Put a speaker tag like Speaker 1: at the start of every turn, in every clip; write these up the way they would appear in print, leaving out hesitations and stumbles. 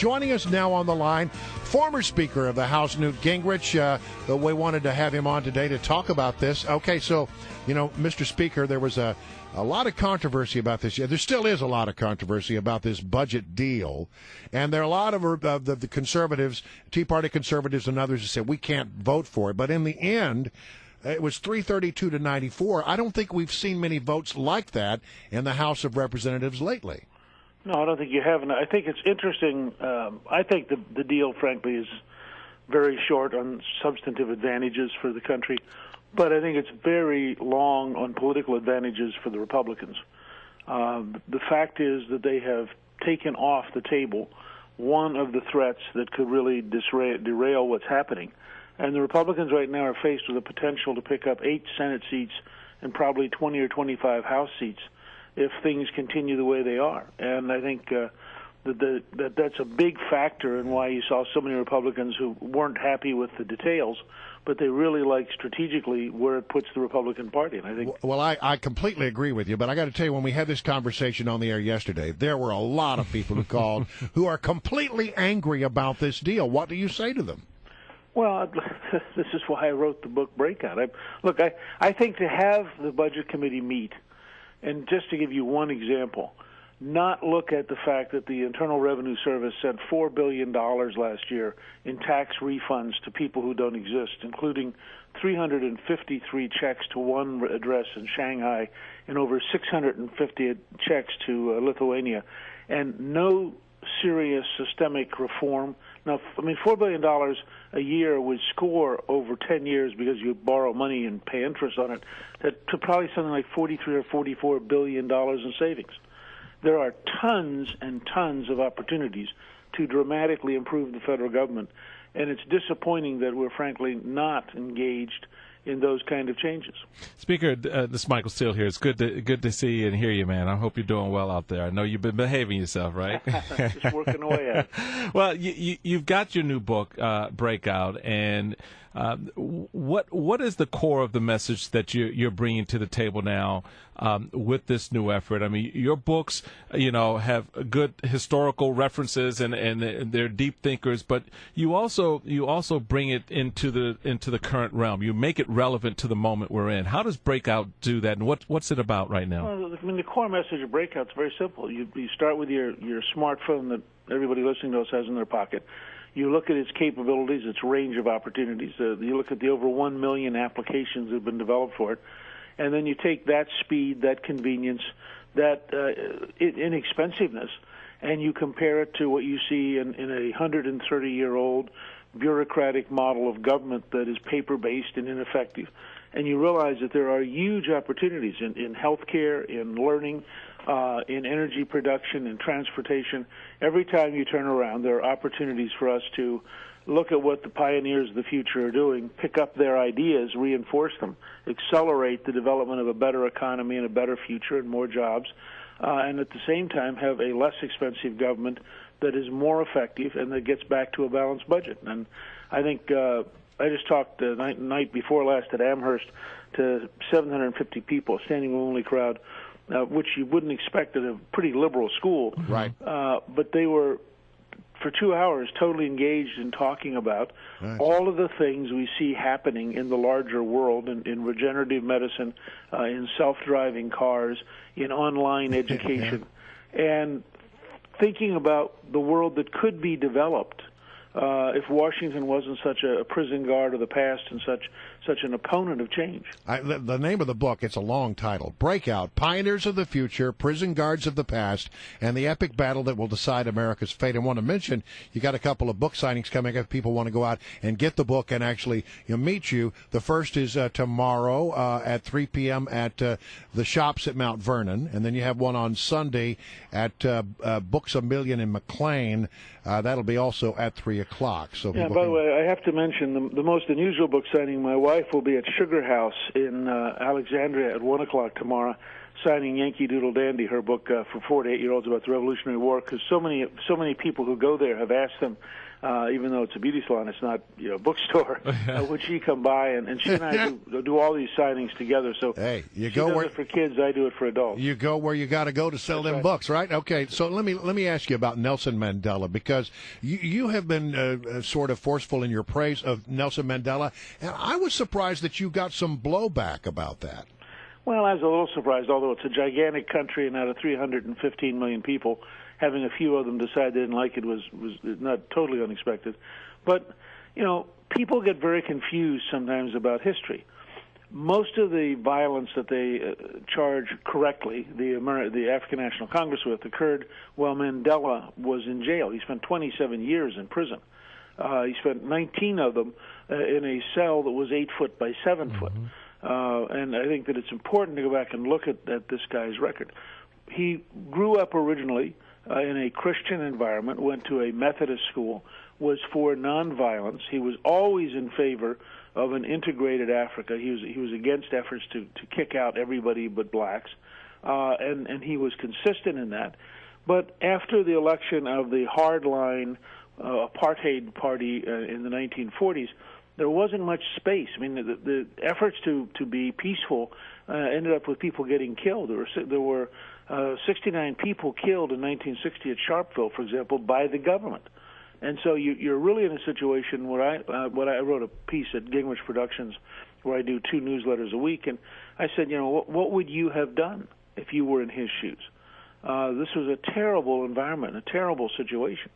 Speaker 1: joining us now on the line, former Speaker of the House, Newt Gingrich. We wanted to have him on today to talk about this. Okay, so, Mr. Speaker, there was a lot of controversy about this. Yeah, there still is a lot of controversy about this budget deal. And there are a lot of the conservatives, Tea Party conservatives and others who said we can't vote for it. But in the end, it was 332 to 94. I don't think we've seen many votes like that in the House of Representatives lately.
Speaker 2: No, I don't think you have. And I think it's interesting. I think the deal, frankly, is very short on substantive advantages for the country. But I think it's very long on political advantages for the Republicans. The fact is that they have taken off the table one of the threats that could really derail what's happening. And the Republicans right now are faced with the potential to pick up 8 Senate seats and probably 20 or 25 House seats if things continue the way they are. And I think that's a big factor in why you saw so many Republicans who weren't happy with the details, but they really like strategically where it puts the Republican Party. And I think,
Speaker 1: well, I completely agree with you, but I got to tell you, when we had this conversation on the air yesterday, there were a lot of people who called who are completely angry about this deal. What do you say to them?
Speaker 2: Well, this is why I wrote the book Breakout. I think to have the Budget Committee meet, and just to give you one example, not look at the fact that the Internal Revenue Service sent $4 billion last year in tax refunds to people who don't exist, including 353 checks to one address in Shanghai and over 650 checks to Lithuania, and no serious systemic reform. Now, $4 billion a year would score over 10 years because you borrow money and pay interest on it, that to probably something like $43 or $44 billion in savings. There are tons and tons of opportunities to dramatically improve the federal government, and it's disappointing that we're frankly not engaged in those kind of changes.
Speaker 3: Speaker, this is Michael Steele here. It's good to see you and hear you, man. I hope you're doing well out there. I know you've been behaving yourself, right?
Speaker 2: Just working away at it.
Speaker 3: Well, you've got your new book, Breakout, and what is the core of the message that you're bringing to the table now with this new effort? I mean, your books, have good historical references and they're deep thinkers, but you also bring it into the current realm. You make it relevant to the moment we're in. How does Breakout do that, and what's it about right now?
Speaker 2: Well, the core message of Breakout is very simple. You start with your smartphone that everybody listening to us has in their pocket. You look at its capabilities, its range of opportunities. You look at the over 1 million applications that have been developed for it. And then you take that speed, that convenience, that inexpensiveness, and you compare it to what you see in a 130-year-old bureaucratic model of government that is paper-based and ineffective. And you realize that there are huge opportunities in healthcare, in learning, in energy production, in transportation. Every time you turn around, there are opportunities for us to look at what the pioneers of the future are doing, pick up their ideas, reinforce them, accelerate the development of a better economy and a better future and more jobs, and at the same time have a less expensive government that is more effective and that gets back to a balanced budget. And I think I just talked the night before last at Amherst to 750 people, a standing room only crowd, which you wouldn't expect at a pretty liberal school.
Speaker 1: Right.
Speaker 2: But they were, for 2 hours, totally engaged in talking about all of the things we see happening in the larger world, in regenerative medicine, in self-driving cars, in online education, and thinking about the world that could be developed if Washington wasn't such a prison guard of the past and such an opponent of change.
Speaker 1: The name of the book, it's a long title, Breakout, Pioneers of the Future, Prison Guards of the Past, and the Epic Battle That Will Decide America's Fate. I want to mention, you got a couple of book signings coming up. People want to go out and get the book and actually meet you. The first is tomorrow at 3 p.m. at the shops at Mount Vernon, and then you have one on Sunday at Books A Million in McLean. That'll be also at 3 o'clock. So
Speaker 2: yeah, by the way, I have to mention the most unusual book signing. My wife will be at Sugar House in Alexandria at 1 o'clock tomorrow. signing Yankee Doodle Dandy, her book for 4 to 8-year-olds about the Revolutionary War, because so many people who go there have asked them, even though it's a beauty salon, it's not a bookstore, would she come by? And she and I do all these signings together. So
Speaker 1: hey, you
Speaker 2: she
Speaker 1: go
Speaker 2: does
Speaker 1: where
Speaker 2: it for kids, I do it for adults.
Speaker 1: You go where you got to go to sell them books, right? Okay, so let me ask you about Nelson Mandela, because you have been sort of forceful in your praise of Nelson Mandela, and I was surprised that you got some blowback about that.
Speaker 2: Well, I was a little surprised, although it's a gigantic country, and out of 315 million people, having a few of them decide they didn't like it was not totally unexpected. But, people get very confused sometimes about history. Most of the violence that they charge correctly, the African National Congress with, occurred while Mandela was in jail. He spent 27 years in prison. He spent 19 of them in a cell that was 8 foot by 7 foot. And I think that it's important to go back and look at this guy's record. He grew up originally in a Christian environment, went to a Methodist school, was for nonviolence. He was always in favor of an integrated Africa. He was against efforts to kick out everybody but blacks, and he was consistent in that. But after the election of the hardline apartheid party in the 1940s, there wasn't much space. I mean, the efforts to be peaceful ended up with people getting killed. There were 69 people killed in 1960 at Sharpeville, for example, by the government. And so you're really in a situation where I wrote a piece at Gingrich Productions where I do 2 newsletters a week, and I said, what would you have done if you were in his shoes? This was a terrible environment, a terrible situation.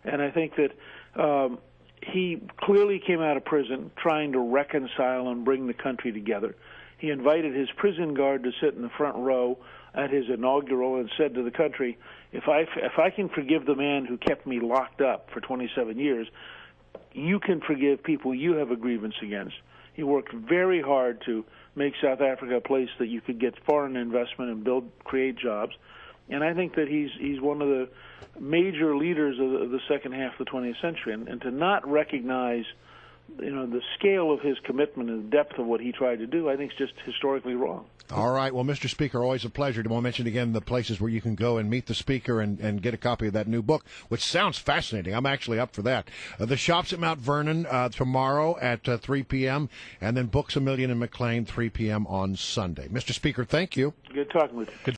Speaker 2: And I think that he clearly came out of prison trying to reconcile and bring the country together. He invited his prison guard to sit in the front row at his inaugural and said to the country, if I can forgive the man who kept me locked up for 27 years, you can forgive people you have a grievance against. He worked very hard to make South Africa a place that you could get foreign investment and create jobs. And I think that he's one of the major leaders of the second half of the 20th century. And to not recognize the scale of his commitment and the depth of what he tried to do, I think is just historically wrong.
Speaker 1: All right. Well, Mr. Speaker, always a pleasure. Do you want to mention again the places where you can go and meet the Speaker and get a copy of that new book, which sounds fascinating. I'm actually up for that. The shops at Mount Vernon tomorrow at 3 p.m., and then Books A Million in McLean, 3 p.m. on Sunday. Mr. Speaker, thank you.
Speaker 2: Good talking with you.